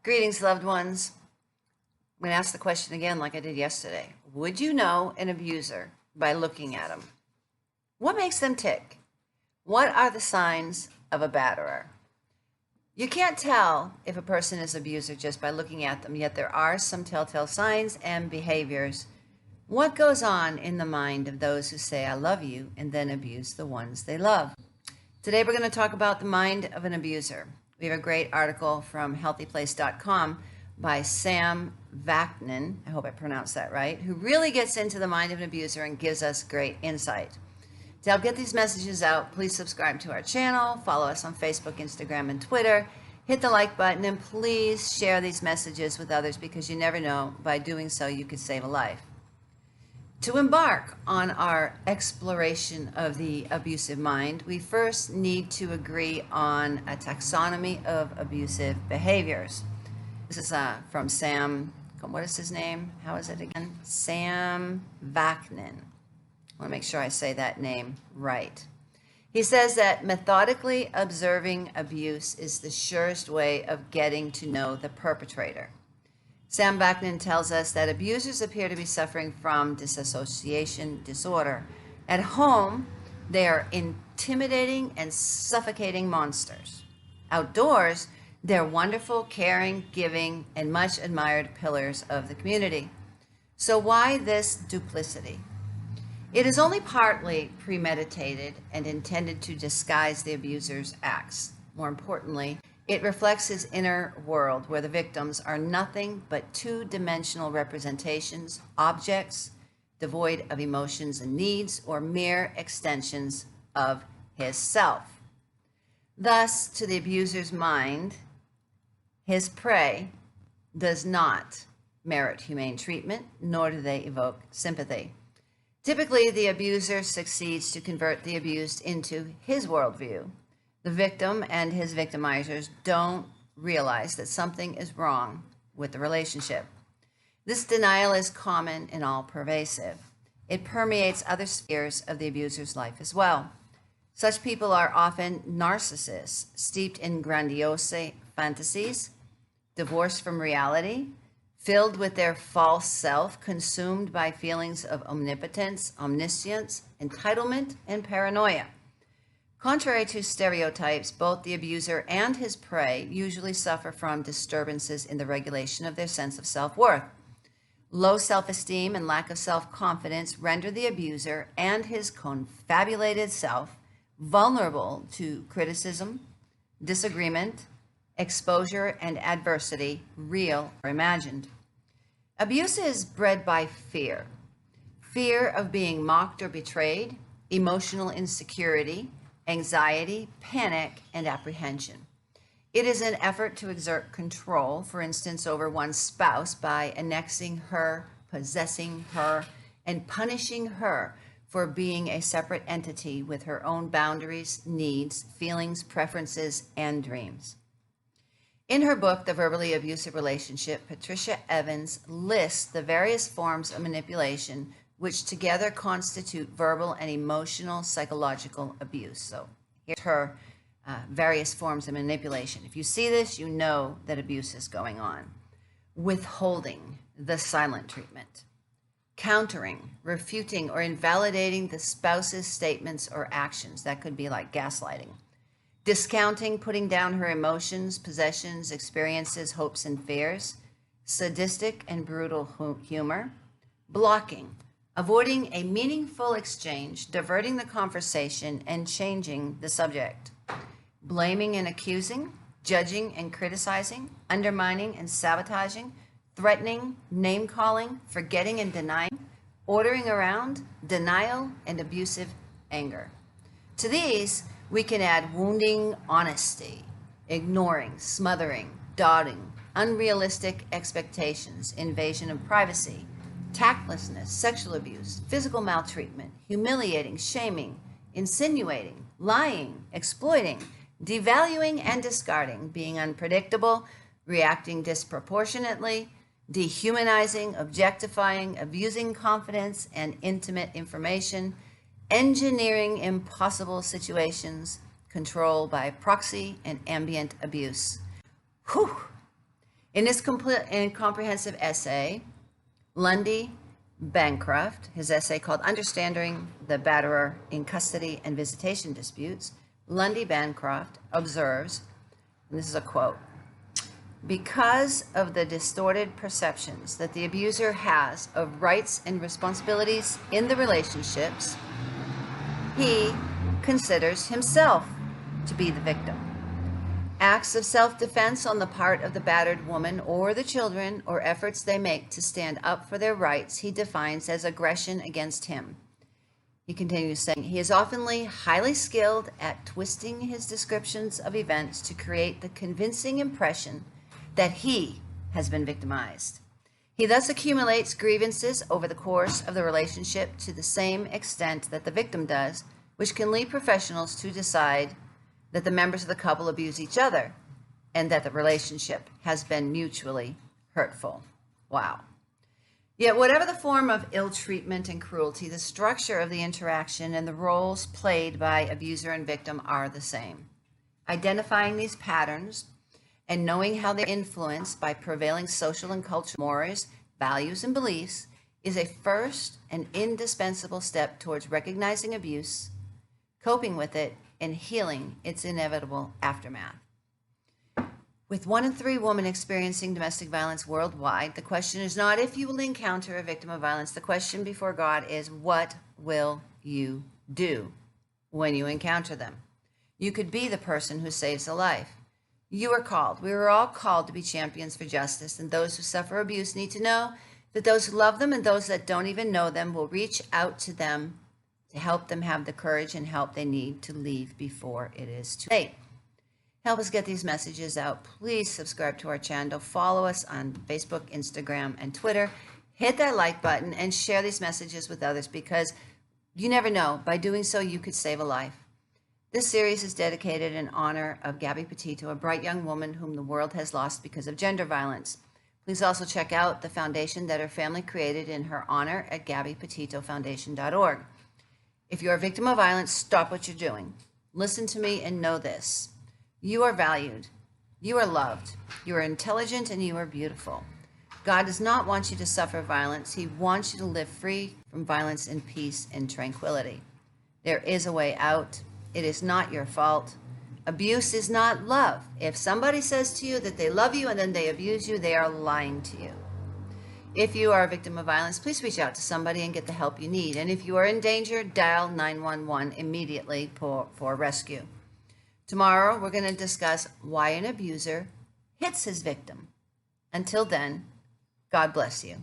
Greetings, loved ones. I'm going to ask the question again like I did yesterday. Would you know an abuser by looking at them? What makes them tick? What are the signs of a batterer? You can't tell if a person is an abuser just by looking at them, yet there are some telltale signs and behaviors. What goes on in the mind of those who say, I love you, and then abuse the ones they love? Today, we're going to talk about the mind of an abuser. We have a great article from healthyplace.com by Sam Vaknin, I hope I pronounced that right, who really gets into the mind of an abuser and gives us great insight. To help get these messages out, please subscribe to our channel, follow us on Facebook, Instagram, and Twitter, hit the like button, and please share these messages with others because you never know, by doing so, you could save a life. To embark on our exploration of the abusive mind, we first need to agree on a taxonomy of abusive behaviors. This is from Sam, what is his name? How is it again? Sam Vaknin. I want to make sure I say that name right. He says that methodically observing abuse is the surest way of getting to know the perpetrator. Sam Vaknin tells us that abusers appear to be suffering from disassociation disorder. At home, they are intimidating and suffocating monsters. Outdoors, they're wonderful, caring, giving, and much admired pillars of the community. So why this duplicity? It is only partly premeditated and intended to disguise the abuser's acts. More importantly, it reflects his inner world where the victims are nothing but two-dimensional representations, objects devoid of emotions and needs, or mere extensions of his self. Thus, to the abuser's mind, his prey does not merit humane treatment, nor do they evoke sympathy. Typically, the abuser succeeds to convert the abused into his worldview. The victim and his victimizers don't realize that something is wrong with the relationship. This denial is common and all-pervasive. It permeates other spheres of the abuser's life as well. Such people are often narcissists, steeped in grandiose fantasies, divorced from reality, filled with their false self, consumed by feelings of omnipotence, omniscience, entitlement, and paranoia. Contrary to stereotypes, both the abuser and his prey usually suffer from disturbances in the regulation of their sense of self-worth. Low self-esteem and lack of self-confidence render the abuser and his confabulated self vulnerable to criticism, disagreement, exposure, and adversity, real or imagined. Abuse is bred by fear. Fear of being mocked or betrayed, emotional insecurity, anxiety, panic, and apprehension. It is an effort to exert control, for instance, over one's spouse by annexing her, possessing her, and punishing her for being a separate entity with her own boundaries, needs, feelings, preferences, and dreams. In her book, The Verbally Abusive Relationship, Patricia Evans lists the various forms of manipulation which together constitute verbal and emotional psychological abuse. So here's her various forms of manipulation. If you see this, you know that abuse is going on. Withholding, the silent treatment. Countering, refuting, or invalidating the spouse's statements or actions. That could be like gaslighting. Discounting, putting down her emotions, possessions, experiences, hopes, and fears. Sadistic and brutal humor. Blocking, avoiding a meaningful exchange, diverting the conversation, and changing the subject. Blaming and accusing, judging and criticizing, undermining and sabotaging, threatening, name-calling, forgetting and denying, ordering around, denial, and abusive anger. To these, we can add wounding honesty, ignoring, smothering, doubting, unrealistic expectations, invasion of privacy, tactlessness, sexual abuse, physical maltreatment, humiliating, shaming, insinuating, lying, exploiting, devaluing and discarding, being unpredictable, reacting disproportionately, dehumanizing, objectifying, abusing confidence and intimate information, engineering impossible situations, control by proxy, and ambient abuse. Whew! In his complete and comprehensive essay, Lundy Bancroft, his essay called Understanding the Batterer in Custody and Visitation Disputes, Lundy Bancroft observes, and this is a quote, because of the distorted perceptions that the abuser has of rights and responsibilities in the relationships, he considers himself to be the victim. Acts of self-defense on the part of the battered woman or the children, or efforts they make to stand up for their rights, he defines as aggression against him. He continues saying, he is often highly skilled at twisting his descriptions of events to create the convincing impression that he has been victimized. He thus accumulates grievances over the course of the relationship to the same extent that the victim does, which can lead professionals to decide that the members of the couple abuse each other and that the relationship has been mutually hurtful. Wow. Yet whatever the form of ill treatment and cruelty, the structure of the interaction and the roles played by abuser and victim are the same. Identifying these patterns and knowing how they're influenced by prevailing social and cultural mores, values, and beliefs is a first and indispensable step towards recognizing abuse, coping with it, and healing its inevitable aftermath. With 1 in 3 women experiencing domestic violence worldwide, the question is not if you will encounter a victim of violence. The question before God is, what will you do when you encounter them? You could be the person who saves a life. You are called. We are all called to be champions for justice, and those who suffer abuse need to know that those who love them and those that don't even know them will reach out to them to help them have the courage and help they need to leave before it is too late. Help us get these messages out. Please subscribe to our channel. Follow us on Facebook, Instagram, and Twitter. Hit that like button and share these messages with others, because you never know. By doing so, you could save a life. This series is dedicated in honor of Gabby Petito, a bright young woman whom the world has lost because of gender violence. Please also check out the foundation that her family created in her honor at GabbyPetitoFoundation.org. If you're a victim of violence, stop what you're doing. Listen to me and know this. You are valued. You are loved. You are intelligent, and you are beautiful. God does not want you to suffer violence. He wants you to live free from violence in peace and tranquility. There is a way out. It is not your fault. Abuse is not love. If somebody says to you that they love you and then they abuse you, they are lying to you. If you are a victim of violence, please reach out to somebody and get the help you need. And if you are in danger, dial 911 immediately for rescue. Tomorrow, we're going to discuss why an abuser hits his victim. Until then, God bless you.